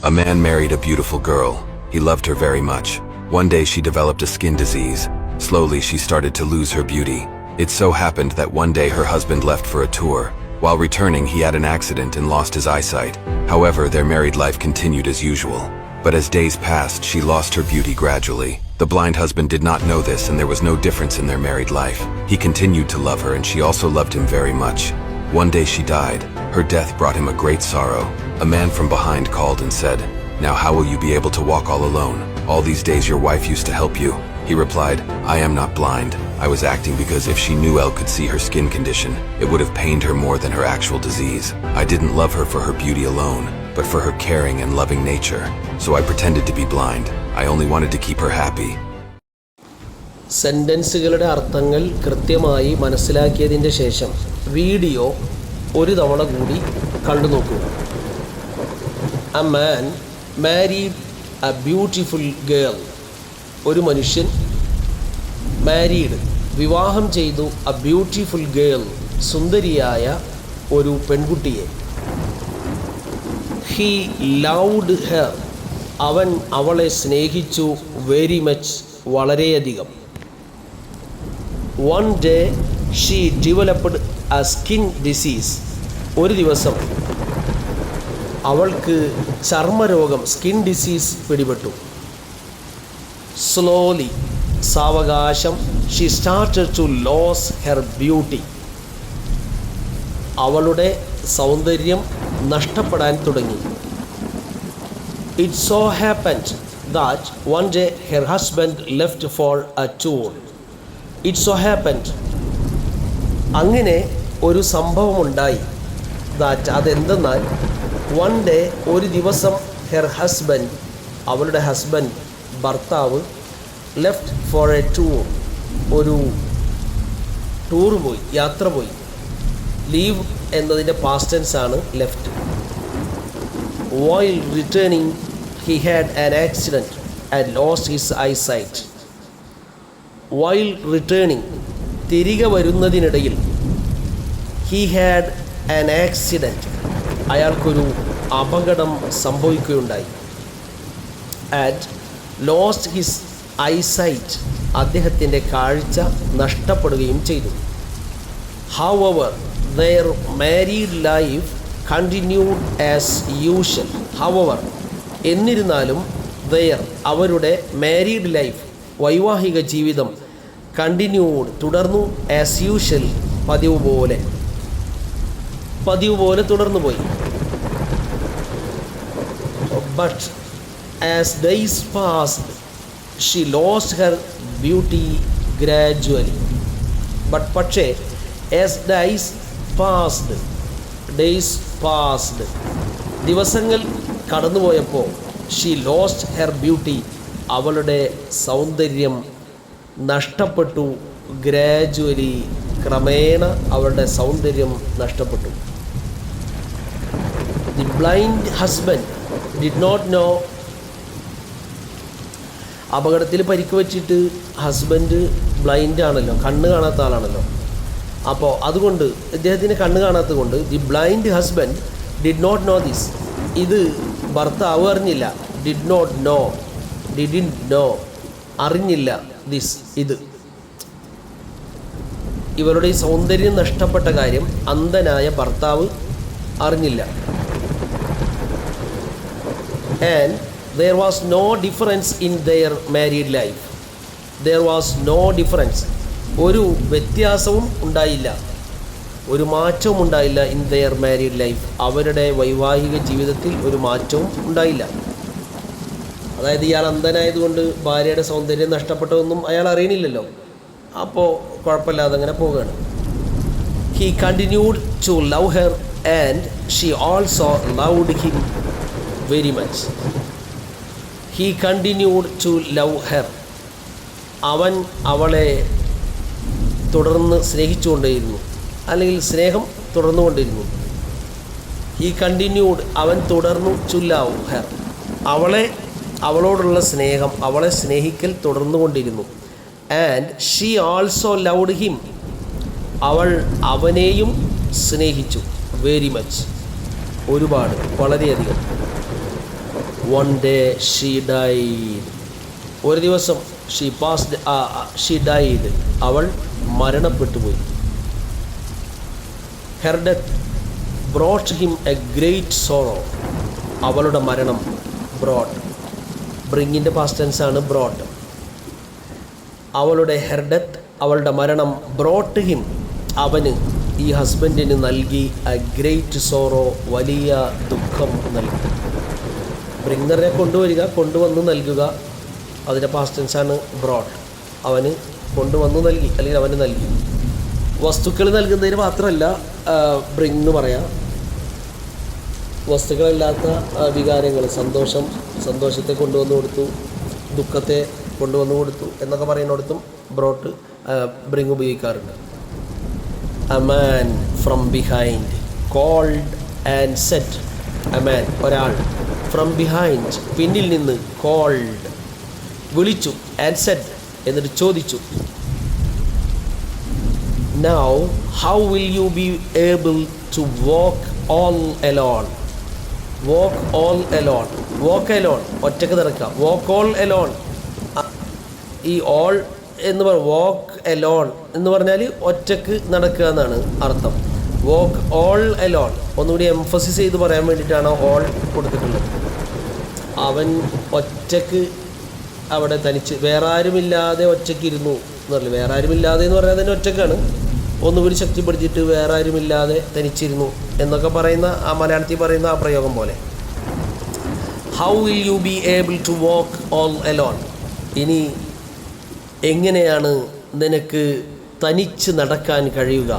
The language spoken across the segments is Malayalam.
A man married a beautiful girl. He loved her very much. One day she developed a skin disease. Slowly she started to lose her beauty. It so happened that one day her husband left for a tour. While returning, he had an accident and lost his eyesight. However, their married life continued as usual. But as days passed, she lost her beauty gradually. The blind husband did not know this, and there was no difference in their married life. He continued to love her, and she also loved him very much. One day she died. Her death brought him a great sorrow. A man from behind called and said, "Now how will you be able to walk all alone? All these days your wife used to help you." He replied, "I am not blind. I was acting because if she knew Elle could see her skin condition, it would have pained her more than her actual disease. I didn't love her for her beauty alone, but for her caring and loving nature. So I pretended to be blind. I only wanted to keep her happy." സെൻറ്റൻസുകളുടെ അർത്ഥങ്ങൾ കൃത്യമായി മനസ്സിലാക്കിയതിൻ്റെ ശേഷം വീഡിയോ ഒരു തവണ കൂടി കണ്ടു നോക്കുക. A man married a beautiful girl. ഒരു മനുഷ്യൻ മാരീഡ് വിവാഹം ചെയ്തു a beautiful girl സുന്ദരിയായ ഒരു പെൺകുട്ടിയെ. He loved her. അവൻ അവളെ സ്നേഹിച്ചു very much വളരെയധികം. One day she developed a skin disease. ഒരു ദിവസം അവൾക്ക് ചർമ്മരോഗം സ്കിൻ ഡിസീസ് പിടിപെട്ടു. Slowly സാവകാശം she started to lose her beauty. അവളുടെ സൗന്ദര്യം നഷ്ടപ്പെടാൻ തുടങ്ങി. It so happened that one day her husband left for a tour. It so happened അങ്ങനെ ഒരു സംഭവമുണ്ടായി. that അതെന്തെന്നാൽ one day ഒരു ദിവസം her husband അവളുടെ ഹസ്ബൻഡ് ഭർത്താവ് left for a tour ഒരു ടൂർ പോയി, യാത്ര പോയി. ലീവ് എന്നതിൻ്റെ പാസ്റ്റ് ടെൻസ് ആണ് left. While returning he had an accident and lost his eyesight. While returning തിരികെ വരുന്നതിനിടയിൽ he had an accident അയാൾക്കൊരു അപകടം സംഭവിക്കുകയുണ്ടായി. and lost his eyesight അദ്ദേഹത്തിൻ്റെ കാഴ്ച നഷ്ടപ്പെടുകയും ചെയ്തു. however their married life continued as usual. however എന്നിരുന്നാലും their അവരുടെ married life വൈവാഹിക ജീവിതം continued തുടർന്നു as usual പതിവ് പോലെ തുടർന്നുപോയി. but as days passed she lost her beauty gradually. പക്ഷേ as days passed ദിവസങ്ങൾ കടന്നുപോയപ്പോൾ she lost her beauty അവളുടെ സൗന്ദര്യം നഷ്ടപ്പെട്ടു. ഗ്രാജുവലി ക്രമേണ അവളുടെ സൗന്ദര്യം നഷ്ടപ്പെട്ടു. The blind husband did not know. അപകടത്തിൽ പരിക്ക് വെച്ചിട്ട് ഹസ്ബൻഡ് ബ്ലൈൻഡ് ആണല്ലോ, കണ്ണ് കാണാത്ത ആളാണല്ലോ. അപ്പോൾ അതുകൊണ്ട് ഇദ്ദേഹത്തിന് കണ്ണ് കാണാത്തത് കൊണ്ട് the blind husband did not know this. ഇത് ഭർത്താവ് അറിഞ്ഞില്ല. ഡിഡിൻ നോ അറിഞ്ഞില്ല ദിസ് ഇത്. ഇവരുടെ ഈ സൗന്ദര്യം നഷ്ടപ്പെട്ട കാര്യം അന്ധനായ ഭർത്താവ് അറിഞ്ഞില്ല. And there was no difference in their married life. There was no difference. ഒരു വ്യത്യാസവും ഉണ്ടായില്ല, ഒരു മാറ്റവും ഉണ്ടായില്ല. in their married life അവരുടെ വൈവാഹിക ജീവിതത്തിൽ ഒരു മാറ്റവും ഉണ്ടായില്ല. അതായത് ഇയാൾ അന്ധനായതുകൊണ്ട് ഭാര്യയുടെ സൗന്ദര്യം നഷ്ടപ്പെട്ടതൊന്നും അയാൾ അറിയണില്ലല്ലോ. അപ്പോൾ കുഴപ്പമില്ലാതെ അങ്ങനെ പോവുകയാണ്. He continued to love her and she also loved him very much. He continued to love her. അവൻ അവളെ തുടർന്ന് സ്നേഹിച്ചുകൊണ്ടേയിരുന്നു, അല്ലെങ്കിൽ സ്നേഹം തുടർന്നുകൊണ്ടിരുന്നു. He continued അവൻ തുടർന്നു to love her അവളോടുള്ള സ്നേഹം, അവളെ സ്നേഹിക്കൽ തുടർന്നുകൊണ്ടിരുന്നു. and she also loved him അവൾ അവനെയും സ്നേഹിച്ചു very much ഒരുപാട്, വളരെയധികം. One day she died. ഒരു ദിവസം ഷീ ഡൈഡ്, അവൾ മരണപ്പെട്ടുപോയി. Her death brought him a great sorrow. അവളുടെ മരണം ബ്രോട്ട്, ബ്രിങ്ങിൻ്റെ പാസ്റ്റ് ടെൻസാണ് ബ്രോട്ട്. അവളുടെ ഹെർ ഡെത്ത്, അവളുടെ മരണം ബ്രോട്ട് ഹിം, അവന് ഈ ഹസ്ബൻഡിന് നൽകി എ ഗ്രേറ്റ് സോറോ, വലിയ ദുഃഖം നൽകി. ബ്രിങ്ങറിനെ കൊണ്ടുവരിക, കൊണ്ടുവന്ന് നൽകുക, അതിൻ്റെ പാസ്റ്റ് ടെൻസാണ് ബ്രോട്ട്. അവന് കൊണ്ടുവന്ന് നൽകി അല്ലെങ്കിൽ അവന് നൽകി. വസ്തുക്കൾ നൽകുന്നതിന് മാത്രമല്ല ബ്രിങ് എന്ന് പറയാം. വസ്തുക്കളില്ലാത്ത വികാരങ്ങൾ, സന്തോഷത്തെ കൊണ്ടുവന്ന് കൊടുത്തു, ദുഃഖത്തെ കൊണ്ടുവന്ന് കൊടുത്തു എന്നൊക്കെ പറയുന്നിടത്തും ബ്രോട്ട് ബ്രിങ് ഉപയോഗിക്കാറുണ്ട്. A man from behind called and said. A man, ഒരാൾ, ഫ്രം ബിഹൈൻഡ്, പിന്നിൽ നിന്ന്, കോൾഡ്, വിളിച്ചു, ആൻഡ് സെറ്റ്, എന്നിട്ട് ചോദിച്ചു, now how will you be able to walk all alone. Walk all alone, walk alone, ഒറ്റക്ക് നടക്കുക. വാക്ക് ഓൾ എലോൺ, ഈ ഓൾ എന്ന് പറഞ്ഞ വാക്ക് എലോൺ എന്ന് പറഞ്ഞാൽ ഒറ്റക്ക് നടക്കുക എന്നാണ് അർത്ഥം. വാക്ക് ഓൾ എലോൺ ഒന്നുകൂടി എംഫസിസ് ചെയ്ത് പറയാൻ വേണ്ടിയിട്ടാണ് ഓൾ കൊടുത്തിട്ടുള്ളത്. അവൻ ഒറ്റക്ക് അവിടെ തനിച്ച്, വേറെ ആരുമില്ലാതെ ഒറ്റയ്ക്ക് ഇരുന്നു എന്ന് പറഞ്ഞില്ല. വേറെ ആരുമില്ലാതെ എന്ന് പറഞ്ഞാൽ തന്നെ ഒറ്റക്കാണ്. ഒന്നുകൂടി ശക്തിപ്പെടുത്തിയിട്ട് വേറെ ആരുമില്ലാതെ തനിച്ചിരുന്നു എന്നൊക്കെ പറയുന്ന ആ മലയാളത്തിൽ പറയുന്ന ആ പ്രയോഗം പോലെ. How will you be able to walk all alone. ഇനി എങ്ങനെയാണ് നിനക്ക് തനിച്ച് നടക്കാൻ കഴിയുക?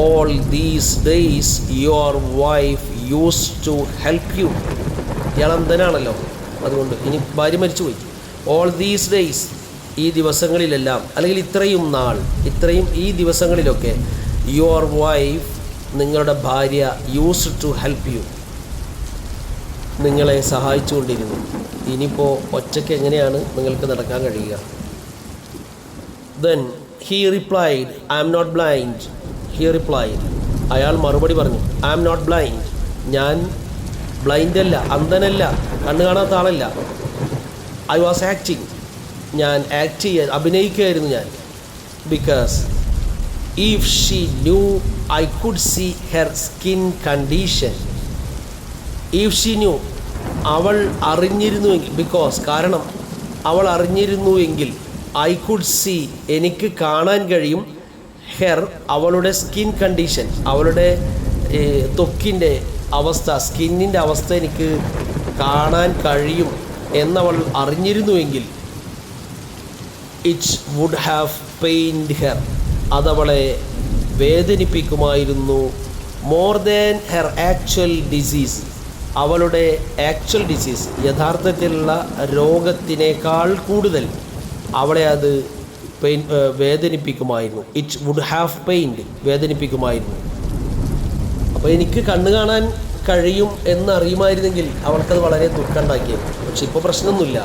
All these days your wife use to help you. ഇയാളന്തനാണല്ലോ, അതുകൊണ്ട് ഇനി ഭാര്യ മരിച്ചുപോയി. ഓൾ ദീസ് ഡേയ്സ്, ഈ ദിവസങ്ങളിലെല്ലാം, അല്ലെങ്കിൽ ഇത്രയും നാൾ, ഈ ദിവസങ്ങളിലൊക്കെ, യുവർ വൈഫ്, നിങ്ങളുടെ ഭാര്യ, യൂസ് ടു ഹെൽപ്പ് യു, നിങ്ങളെ സഹായിച്ചുകൊണ്ടിരുന്നു. ഇനിയിപ്പോൾ ഒറ്റയ്ക്ക് എങ്ങനെയാണ് നിങ്ങൾക്ക് നടക്കാൻ കഴിയുക? Then he replied, I am not blind. He replied, അയാൾ മറുപടി പറഞ്ഞു, ഐ ആം നോട്ട് ബ്ലൈൻഡ്, ഞാൻ ബ്ലൈൻഡല്ല, അന്ധനല്ല, കണ്ണു കാണാത്ത ആളല്ല. ഐ വാസ് ആക്ടിങ്, ഞാൻ അഭിനയിക്കുകയായിരുന്നു ഞാൻ. Because if she knew I could see her skin condition. If she knew, അവൾ അറിഞ്ഞിരുന്നുവെങ്കിൽ, ബിക്കോസ് കാരണം അവൾ അറിഞ്ഞിരുന്നുവെങ്കിൽ, ഐ കുഡ് സീ, എനിക്ക് കാണാൻ കഴിയും, ഹെർ, അവളുടെ സ്കിൻ കണ്ടീഷൻ, അവളുടെ ത്വക്കിൻ്റെ അവസ്ഥ, സ്കിന്നിൻ്റെ അവസ്ഥ എനിക്ക് കാണാൻ കഴിയും എന്നവൾ അറിഞ്ഞിരുന്നുവെങ്കിൽ, it would have pained her, അതവളെ വേദനിപ്പിക്കുമായിരുന്നു. More than her actual disease, അവളുടെ ആക്ച്വൽ ഡിസീസ്, യഥാർത്ഥത്തിലുള്ള രോഗത്തിനേക്കാൾ കൂടുതൽ അവളെ അത് വേദനിപ്പിക്കുമായിരുന്നു. ഇറ്റ് വുഡ് ഹാവ് പെയിൻഡ്, വേദനിപ്പിക്കുമായിരുന്നു. അപ്പോൾ എനിക്ക് കണ്ണു കാണാൻ കഴിയും എന്നറിയുമായിരുന്നെങ്കിൽ അവൾക്കത് വളരെ ദുഃഖമുണ്ടാക്കിയിരുന്നു. പക്ഷെ ഇപ്പോൾ പ്രശ്നമൊന്നുമില്ല.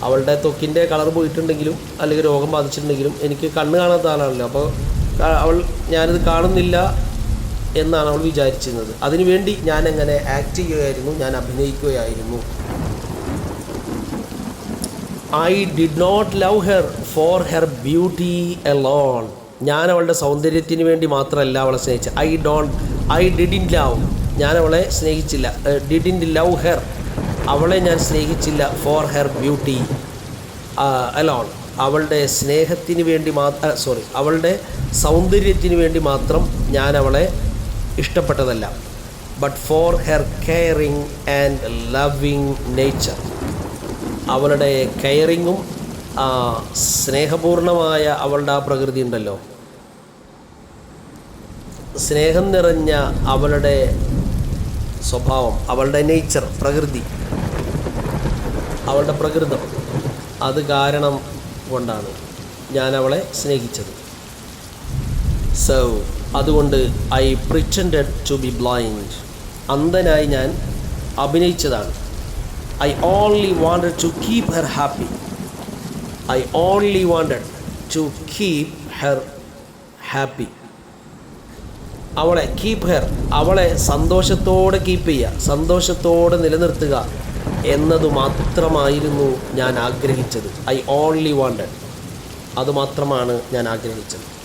അവളുടെ ത്വക്കിൻ്റെ കളർ പോയിട്ടുണ്ടെങ്കിലും അല്ലെങ്കിൽ രോഗം ബാധിച്ചിട്ടുണ്ടെങ്കിലും എനിക്ക് കണ്ണ് കാണാത്ത ആളാണല്ലോ. അപ്പോൾ ഞാനിത് കാണുന്നില്ല എന്നാണ് അവൾ വിചാരിച്ചിരുന്നത്. അതിനുവേണ്ടി ഞാൻ അങ്ങനെ ആക്ട് ചെയ്യുകയായിരുന്നു, ഞാൻ അഭിനയിക്കുകയായിരുന്നു. I did not love her for her beauty alone. ഞാൻ അവളുടെ സൗന്ദര്യത്തിന് വേണ്ടി മാത്രമല്ല അവളെ സ്നേഹിച്ചത്. ഐ ഡിഡിൻറ്റ് ലവ്, ഞാൻ അവളെ സ്നേഹിച്ചില്ല. ഡിഡിൻറ്റ് ലവ് ഹെർ, അവളെ ഞാൻ സ്നേഹിച്ചില്ല. ഫോർ ഹെർ ബ്യൂട്ടി അലോൺ, അവളുടെ സ്നേഹത്തിന് വേണ്ടി അവളുടെ സൗന്ദര്യത്തിന് വേണ്ടി മാത്രം ഞാൻ അവളെ ഇഷ്ടപ്പെട്ടതല്ല. But for her caring and loving nature, അവളുടെ കെയറിങ്ങും സ്നേഹപൂർണമായ അവളുടെ ആ പ്രകൃതി ഉണ്ടല്ലോ, സ്നേഹം നിറഞ്ഞ അവളുടെ സ്വഭാവം, അവളുടെ നേച്ചർ, പ്രകൃതി, അവളുടെ പ്രകൃതം, അത് കാരണം കൊണ്ടാണ് ഞാൻ അവളെ സ്നേഹിച്ചത്. സോ അതുകൊണ്ട് I pretended to be blind, അന്ധനായി ഞാൻ അഭിനയിച്ചതാണ്. I only wanted to keep her happy. I only wanted to keep her happy. അവളെ കീപ് ഹെർ, അവളെ സന്തോഷത്തോടെ കീപ്പ് ചെയ്യുക, സന്തോഷത്തോടെ നിലനിർത്തുക എന്നതു മാത്രമായിരുന്നു ഞാൻ ആഗ്രഹിച്ചത്. I only wanted. അതുമാത്രമാണ് ഞാൻ ആഗ്രഹിച്ചത്.